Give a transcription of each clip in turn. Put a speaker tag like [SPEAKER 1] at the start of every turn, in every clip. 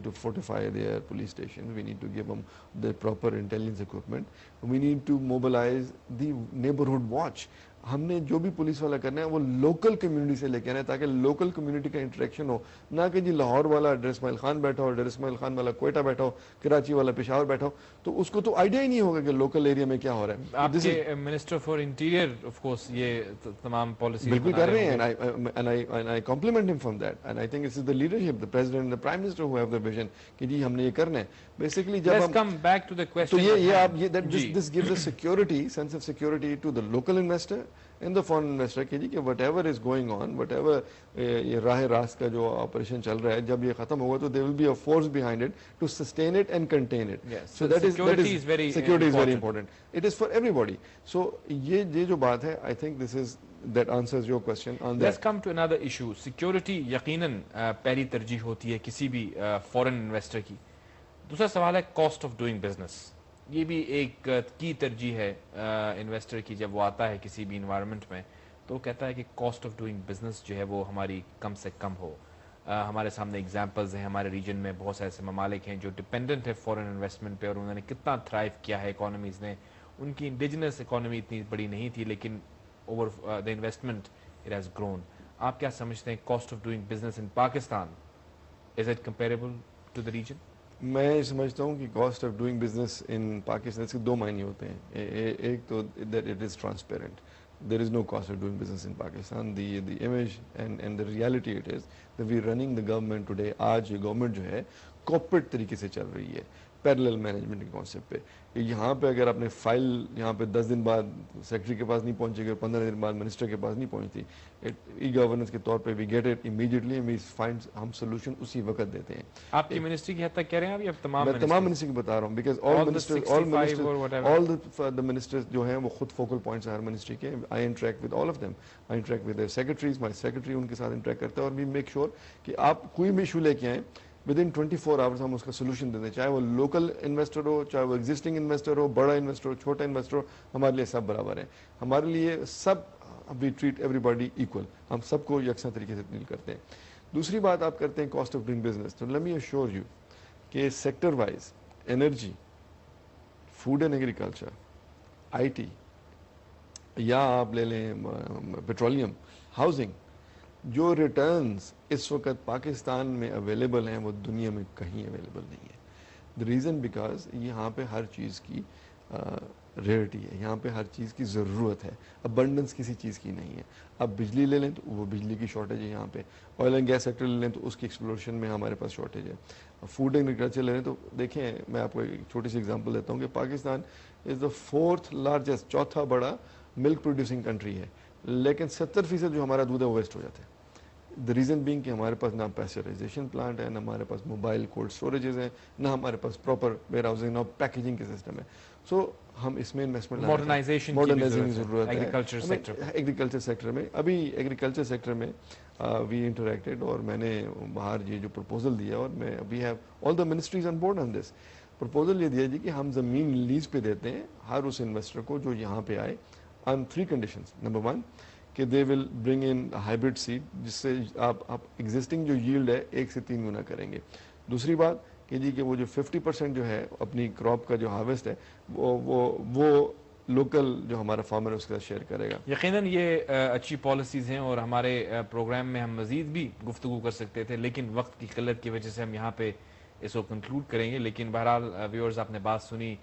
[SPEAKER 1] to fortify their police stations. We need to give them the proper intelligence equipment. We need to mobilize the neighborhood watch. ہم نے جو بھی police والا کرنا ہے وہ لوکل کمیونٹی سے لے کے آنا ہے تاکہ لوکل کمیونٹی کا انٹریکشن ہو, نہ کہ جی لاہور والا ڈر اسماعیل خان بیٹھا ہو, ڈر اسماعیل خان والا کوئٹہ بیٹھا ہو, کراچی والا پشاور بیٹھا ہو, تو اس کو تو آئیڈیا ہی نہیں ہوگا کہ لوکل ایریا میں کیا ہو رہا ہے.
[SPEAKER 2] آپ کے minister for interior of course یہ تمام پالیسیز
[SPEAKER 1] بالکل کر رہے ہیں, and I compliment him from that, and I think this is the leadership, the president and the prime minister who have the vision کہ جی ہم نے یہ کرنا ہے. بیسیکلی جب
[SPEAKER 2] Let's come back to the question.
[SPEAKER 1] تو یہ آپ this gives a security, sense of security to the local investor and the foreign investor کہ جی کہ whatever is going on, whatever یہ راہ راست کا جو آپریشن چل رہا ہے, جب یہ ختم ہوگا تو there will be a force behind it to sustain it and contain it.
[SPEAKER 2] So that is
[SPEAKER 1] very important. It is for everybody. So یہ جو بات ہے, I think that answers your question on that.
[SPEAKER 2] Let's come to another issue. Security یقیناً پہلی ترجیح ہوتی ہے کسی بھی فورن انویسٹر کی. دوسرا سوال ہے کاسٹ آف ڈوئنگ بزنس. یہ بھی ایک کی ترجیح ہے انویسٹر کی. جب وہ آتا ہے کسی بھی انوائرمنٹ میں تو وہ کہتا ہے کہ کاسٹ آف ڈوئنگ بزنس جو ہے وہ ہماری کم سے کم ہو. ہمارے سامنے ایگزامپلز ہیں, ہمارے ریجن میں بہت سے ایسے ممالک ہیں جو ڈپینڈنٹ ہے فورن انویسٹمنٹ پہ, اور انہوں نے کتنا تھرائیو کیا ہے اکانومیز نے. ان کی انڈیجنس اکانومی اتنی بڑی نہیں تھی, لیکن over the investment it has grown. آپ کیا سمجھتے ہیں cost of doing business in Pakistan, is it comparable to the region?
[SPEAKER 1] میں سمجھتا ہوں کہ cost of doing business in Pakistan اس کے دو معنی ہوتے ہیں. ایک تو that it is transparent, there is no cost of doing business in Pakistan. The image and the reality it is that we running the government today. آج یہ گورنمنٹ جو ہے corporate طریقے سے چل رہی ہے, پیرلل مینجمنٹ کے کانسیپٹ پہ. یہاں پہ اگر آپ نے فائل یہاں پہ 10 دن بعد سیکرٹری کے پاس نہیں پہنچے گی, 15 دن بعد منسٹر کے پاس نہیں پہنچتی, ای گورننس کے طور پہ we get it immediately, we find, ہم سولوشن اسی وقت دیتے ہیں.
[SPEAKER 2] آپ کی منسٹری کی حد تک کہہ رہے ہیں آپ, یا تمام
[SPEAKER 1] میں تمام منسٹری کی بتا رہا ہوں, بیکاز all the ministers جو ہیں وہ خود فوکل پوائنٹس ہیں ہر منسٹری کے. I interact with all of them. I interact with their secretaries, my secretary ان کے ساتھ انٹریکٹ کرتا ہے, اور we make sure کہ آپ کوئی بھی ایشو لے کے آئیں ودن 24 آورس ہم اس کا سولوشن دے دیں, چاہے وہ لوکل انویسٹر ہو, چاہے وہ ایگزسٹنگ انویسٹر ہو, بڑا انویسٹر ہو, چھوٹا انویسٹر ہو, ہمارے لیے سب برابر ہیں. ہمارے لیے سب, we treat everybody equal, ہم سب کو یکساں طریقے سے ڈیل کرتے ہیں. دوسری بات آپ کرتے ہیں کاسٹ آف ڈوئنگ بزنس, تو لیٹ می ایشور یو کہ sector wise energy, food and agriculture, I T, یا آپ لے لیں پیٹرولیم, ہاؤسنگ, جو ریٹرنز اس وقت پاکستان میں اویلیبل ہیں وہ دنیا میں کہیں اویلیبل نہیں ہے. دا ریزن بیکاز یہاں پہ ہر چیز کی ریئرٹی ہے, یہاں پہ ہر چیز کی ضرورت ہے, ابنڈنس کسی چیز کی نہیں ہے. اب بجلی لے لیں تو وہ بجلی کی شارٹیج ہے یہاں پہ, آئل اینڈ گیس سیکٹر لے لیں تو اس کی ایکسپلوریشن میں ہمارے پاس شارٹیج ہے. فوڈ اینڈ ایگریکلچر لے لیں تو دیکھیں, میں آپ کو ایک چھوٹی سی ایگزامپل دیتا ہوں کہ پاکستان از دا 4th لارجسٹ, چوتھا بڑا ملک پروڈیوسنگ کنٹری ہے, لیکن 70% جو ہمارا دودھ ہے وہ ویسٹ ہو جاتا ہے. دا ریزن بینگ کہ ہمارے پاس نہ پیسچرائزیشن پلانٹ ہے, نہ ہمارے پاس موبائل کولڈ اسٹوریجز ہیں, نہ ہمارے پاس پراپر ویئر ہاؤسنگ, نہ پیکیجنگ کے سسٹم ہے. سو ہم اس میں انویسٹمنٹ
[SPEAKER 2] ماڈرنائزیشن کی ضرورت ہے
[SPEAKER 1] ایگریکلچر سیکٹر میں. ابھی ایگریکلچر سیکٹر میں وی انٹریکٹڈ, اور میں نے باہر یہ جو پرپوزل دیا, اور میں we have all the ministries on board on this proposal. یہ دیا جی کہ ہم زمین لیز پہ دیتے ہیں ہر اس انویسٹر کو جو یہاں پہ آئے آن 3 کنڈیشنز. نمبر 1 کہ دے ول برنگ ان ہائیبرڈ سیڈ, جس سے آپ ایگزسٹنگ جو ییلڈ ہے 1 سے 3 گنا کریں گے. دوسری بات کہ جی کہ وہ جو 50% جو ہے اپنی کراپ کا جو ہارویسٹ ہے وہ لوکل جو ہمارا فارمر ہے اس کے ساتھ شیئر کرے گا.
[SPEAKER 2] یقیناً یہ اچھی پالیسیز ہیں, اور ہمارے پروگرام میں ہم مزید بھی گفتگو کر سکتے تھے, لیکن وقت کی قلت کی وجہ سے ہم یہاں پہ اس کو کنکلوڈ کریں گے. لیکن بہرحال ویورز, آپ نے بات سنی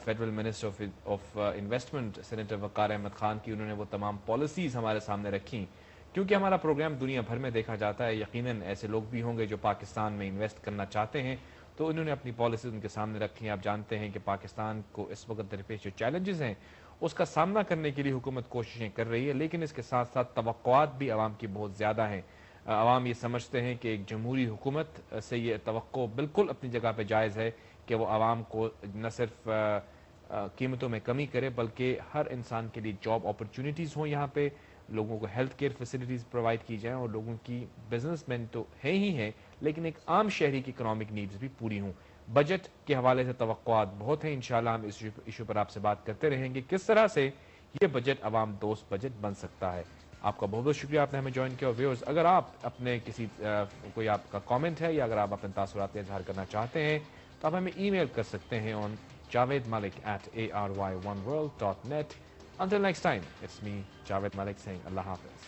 [SPEAKER 2] federal minister of investment senator Waqar Ahmed Khan کی. انہوں نے وہ تمام پالیسیز ہمارے سامنے رکھیں, کیونکہ ہمارا پروگرام دنیا بھر میں دیکھا جاتا ہے. یقیناً ایسے لوگ بھی ہوں گے جو پاکستان میں انویسٹ کرنا چاہتے ہیں, تو انہوں نے اپنی پالیسیز ان کے سامنے رکھی ہیں. آپ جانتے ہیں کہ پاکستان کو اس وقت درپیش جو چیلنجز ہیں اس کا سامنا کرنے کے لیے حکومت کوششیں کر رہی ہے, لیکن اس کے ساتھ ساتھ توقعات بھی عوام کی بہت زیادہ ہیں. عوام یہ سمجھتے ہیں کہ ایک جمہوری حکومت سے یہ توقع بالکل اپنی جگہ پہ جائز ہے کہ وہ عوام کو نہ صرف قیمتوں میں کمی کرے, بلکہ ہر انسان کے لیے جاب اپرچونٹیز ہوں, یہاں پہ لوگوں کو ہیلتھ کیئر فیسلٹیز پرووائڈ کی جائیں, اور لوگوں کی بزنس مین تو ہے ہی ہیں, لیکن ایک عام شہری کی اکنامک نیڈز بھی پوری ہوں. بجٹ کے حوالے سے توقعات بہت ہیں. انشاءاللہ ہم اس ایشو پر آپ سے بات کرتے رہیں گے, کس طرح سے یہ بجٹ عوام دوست بجٹ بن سکتا ہے. آپ کا بہت بہت شکریہ آپ نے ہمیں جوائن کیا. اور ویورز اگر آپ اپنے کسی کوئی آپ کا کامنٹ ہے یا اگر آپ اپنے تاثرات کا اظہار کرنا چاہتے ہیں تو آپ ہمیں ای میل کر سکتے ہیں on javedmalik@ary1world.net. Until next time, it's me, Javed Malik, saying Allah Hafiz.